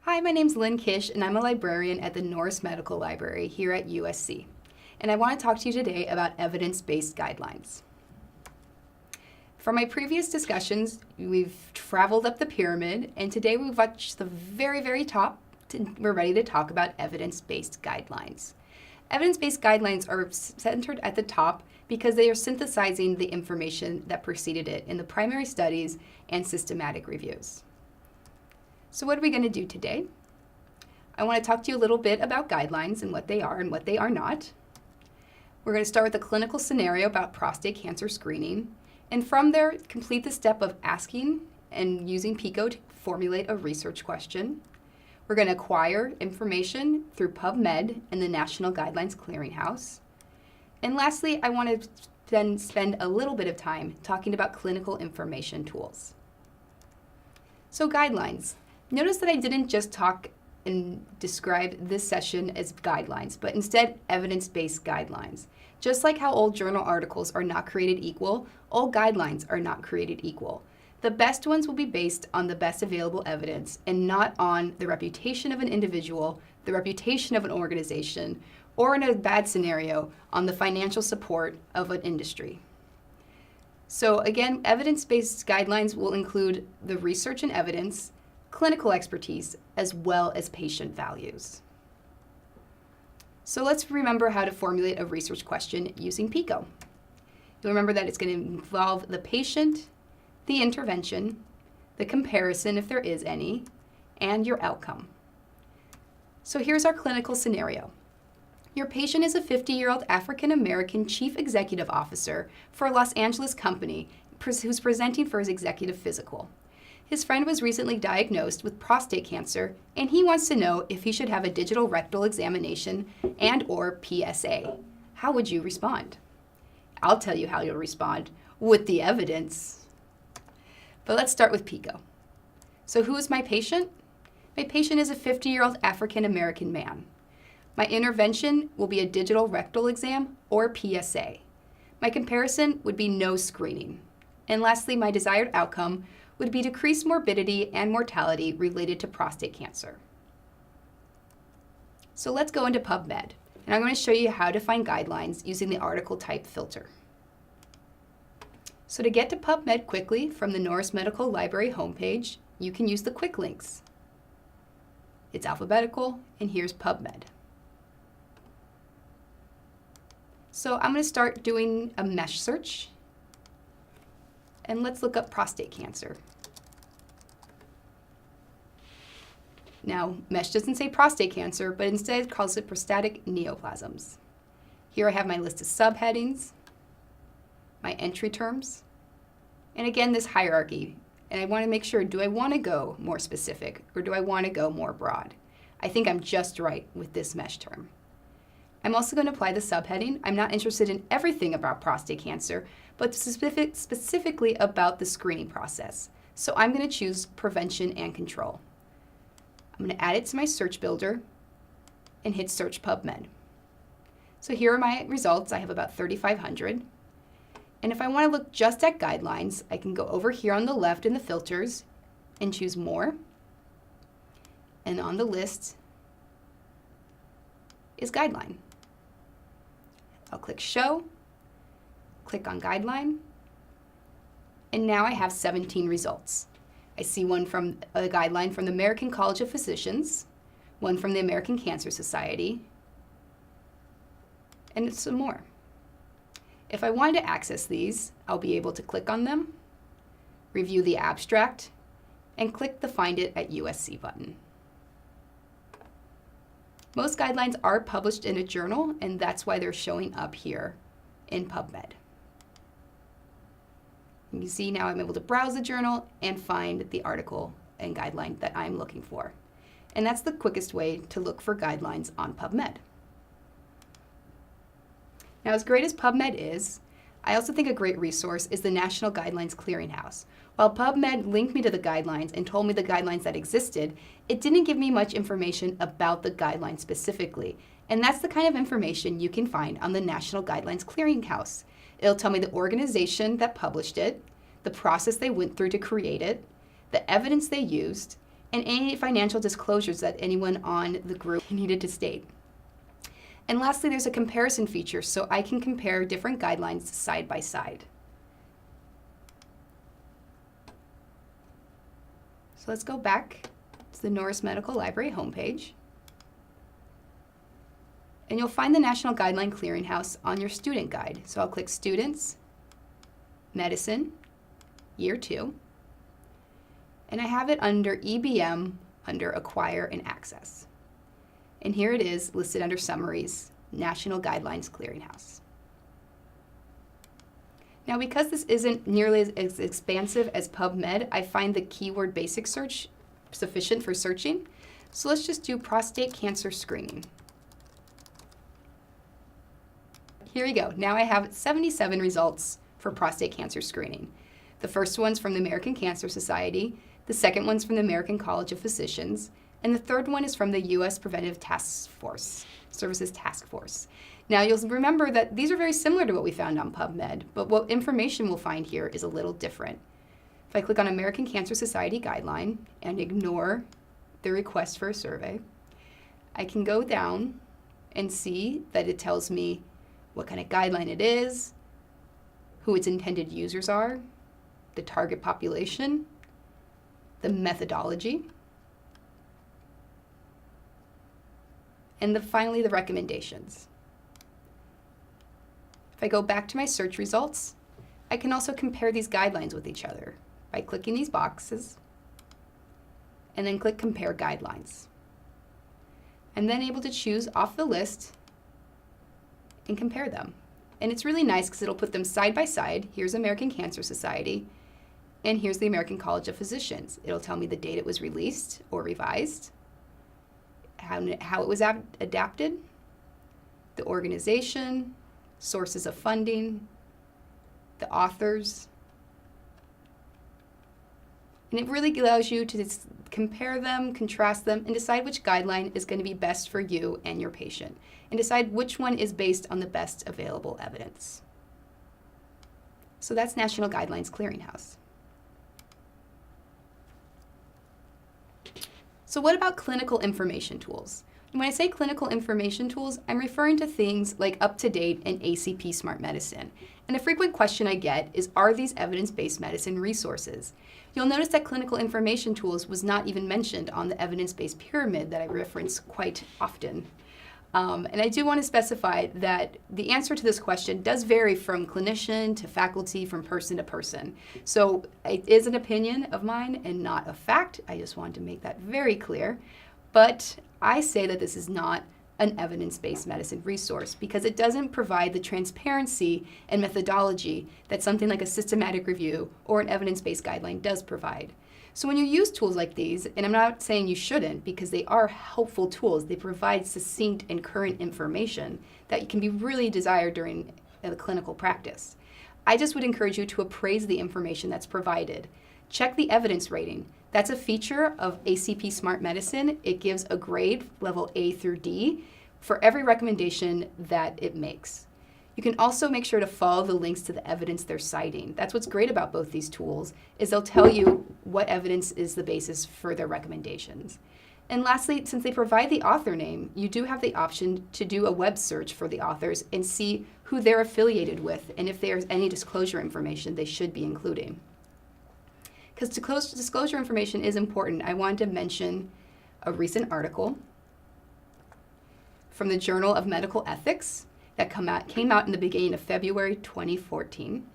Hi, my name's Lynn Kish, and I'm a librarian at the Norris Medical Library here at USC. And I want to talk to you today about evidence-based guidelines. From my previous discussions, we've traveled up the pyramid, and today we've reached the very, very top. We're ready to talk about evidence-based guidelines. Evidence-based guidelines are centered at the top because they are synthesizing the information that preceded it in the primary studies and systematic reviews. So what are we going to do today? I want to talk to you a little bit about guidelines and what they are and what they are not. We're going to start with a clinical scenario about prostate cancer screening, and from there complete the step of asking and using PICO to formulate a research question. We're going to acquire information through PubMed and the National Guidelines Clearinghouse. And lastly, I want to then spend a little bit of time talking about clinical information tools. So guidelines. Notice that I didn't just talk and describe this session as guidelines, but instead evidence-based guidelines. Just like how all journal articles are not created equal, all guidelines are not created equal. The best ones will be based on the best available evidence and not on the reputation of an individual, the reputation of an organization, or in a bad scenario, on the financial support of an industry. So again, evidence-based guidelines will include the research and evidence, clinical expertise, as well as patient values. So let's remember how to formulate a research question using PICO. You'll remember that it's going to involve the patient, the intervention, the comparison if there is any, and your outcome. So here's our clinical scenario. Your patient is a 50-year-old African-American chief executive officer for a Los Angeles company who's presenting for his executive physical. His friend was recently diagnosed with prostate cancer, and he wants to know if he should have a digital rectal examination and/or PSA. How would you respond? I'll tell you how you'll respond, with the evidence. But let's start with PICO. So who is my patient? My patient is a 50-year-old African-American man. My intervention will be a digital rectal exam or PSA. My comparison would be no screening. And lastly, my desired outcome would be decreased morbidity and mortality related to prostate cancer. So let's go into PubMed, and I'm going to show you how to find guidelines using the article type filter. So to get to PubMed quickly from the Norris Medical Library homepage, you can use the quick links. It's alphabetical, and here's PubMed. So I'm going to start doing a mesh search. And let's look up prostate cancer. Now, mesh doesn't say prostate cancer, but instead calls it prostatic neoplasms. Here I have my list of subheadings, my entry terms, and again this hierarchy. And I want to make sure, do I want to go more specific or do I want to go more broad? I think I'm just right with this mesh term. I'm also going to apply the subheading. I'm not interested in everything about prostate cancer, but specifically about the screening process. So I'm going to choose prevention and control. I'm going to add it to my search builder and hit search PubMed. So here are my results. I have about 3,500. And if I want to look just at guidelines, I can go over here on the left in the filters and choose more. And on the list is guideline. I'll click show, click on guideline, and now I have 17 results. I see one from a guideline from the American College of Physicians, one from the American Cancer Society, and some more. If I wanted to access these, I'll be able to click on them, review the abstract, and click the Find It at USC button. Most guidelines are published in a journal, and that's why they're showing up here in PubMed. You can see now I'm able to browse the journal and find the article and guideline that I'm looking for. And that's the quickest way to look for guidelines on PubMed. Now, as great as PubMed is, I also think a great resource is the National Guidelines Clearinghouse. While PubMed linked me to the guidelines and told me the guidelines that existed, it didn't give me much information about the guidelines specifically. And that's the kind of information you can find on the National Guidelines Clearinghouse. It'll tell me the organization that published it, the process they went through to create it, the evidence they used, and any financial disclosures that anyone on the group needed to state. And lastly, there's a comparison feature, so I can compare different guidelines side by side. So let's go back to the Norris Medical Library homepage. And you'll find the National Guideline Clearinghouse on your student guide. So I'll click Students, Medicine, Year 2. And I have it under EBM, under Acquire and Access. And here it is listed under Summaries, National Guidelines Clearinghouse. Now, because this isn't nearly as expansive as PubMed, I find the keyword basic search sufficient for searching. So let's just do prostate cancer screening. Here we go. Now I have 77 results for prostate cancer screening. The first one's from the American Cancer Society, the second one's from the American College of Physicians, and the third one is from the U.S. Preventive Services Task Force. Now you'll remember that these are very similar to what we found on PubMed, but what information we'll find here is a little different. If I click on American Cancer Society guideline and ignore the request for a survey, I can go down and see that it tells me what kind of guideline it is, who its intended users are, the target population, the methodology, and finally the recommendations. If I go back to my search results, I can also compare these guidelines with each other by clicking these boxes and then click Compare Guidelines. I'm then able to choose off the list and compare them. And it's really nice because it'll put them side by side. Here's American Cancer Society, and here's the American College of Physicians. It'll tell me the date it was released or revised, how it was adapted, the organization, sources of funding, the authors. And it really allows you to compare them, contrast them, and decide which guideline is going to be best for you and your patient, and decide which one is based on the best available evidence. So that's National Guidelines Clearinghouse. So what about clinical information tools? And when I say clinical information tools, I'm referring to things like UpToDate and ACP Smart Medicine. And a frequent question I get is, are these evidence-based medicine resources? You'll notice that clinical information tools was not even mentioned on the evidence-based pyramid that I reference quite often. And I do want to specify that the answer to this question does vary from clinician to faculty, from person to person. So it is an opinion of mine and not a fact. I just want to make that very clear. But I say that this is not an evidence-based medicine resource because it doesn't provide the transparency and methodology that something like a systematic review or an evidence-based guideline does provide. So when you use tools like these, and I'm not saying you shouldn't because they are helpful tools, they provide succinct and current information that can be really desired during the clinical practice. I just would encourage you to appraise the information that's provided. Check the evidence rating. That's a feature of ACP Smart Medicine. It gives a grade, level A through D, for every recommendation that it makes. You can also make sure to follow the links to the evidence they're citing. That's what's great about both these tools, is they'll tell you what evidence is the basis for their recommendations. And lastly, since they provide the author name, you do have the option to do a web search for the authors and see who they're affiliated with and if there's any disclosure information they should be including. Because disclosure information is important, I wanted to mention a recent article from the Journal of Medical Ethics that came out in the beginning of February 2014.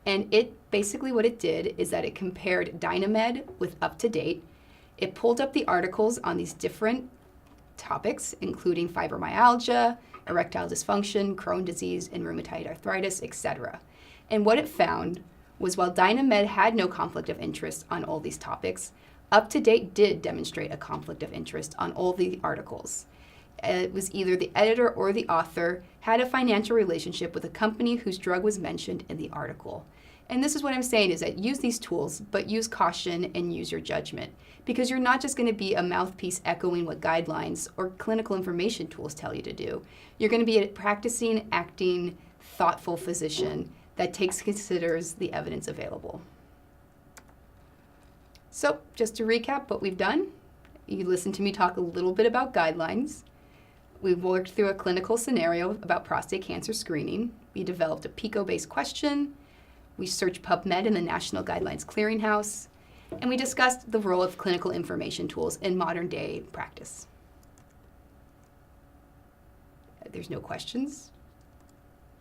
And it basically what it did is that it compared Dynamed with UpToDate. It pulled up the articles on these different topics, including fibromyalgia, erectile dysfunction, Crohn's disease, and rheumatoid arthritis, etc. And what it found was while Dynamed had no conflict of interest on all these topics, UpToDate did demonstrate a conflict of interest on all the articles. It was either the editor or the author had a financial relationship with a company whose drug was mentioned in the article. And this is what I'm saying is that use these tools, but use caution and use your judgment, because you're not just going to be a mouthpiece echoing what guidelines or clinical information tools tell you to do. You're going to be a practicing, acting, thoughtful physician that considers the evidence available. So just to recap what we've done, you listened to me talk a little bit about guidelines. We worked through a clinical scenario about prostate cancer screening. We developed a PICO-based question. We searched PubMed in the National Guidelines Clearinghouse. And we discussed the role of clinical information tools in modern-day practice. There's no questions.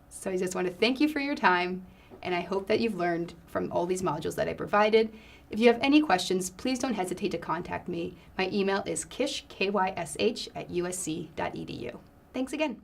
So I just want to thank you for your time, and I hope that you've learned from all these modules that I provided. If you have any questions, please don't hesitate to contact me. My email is kish, KYSH, @usc.edu. Thanks again.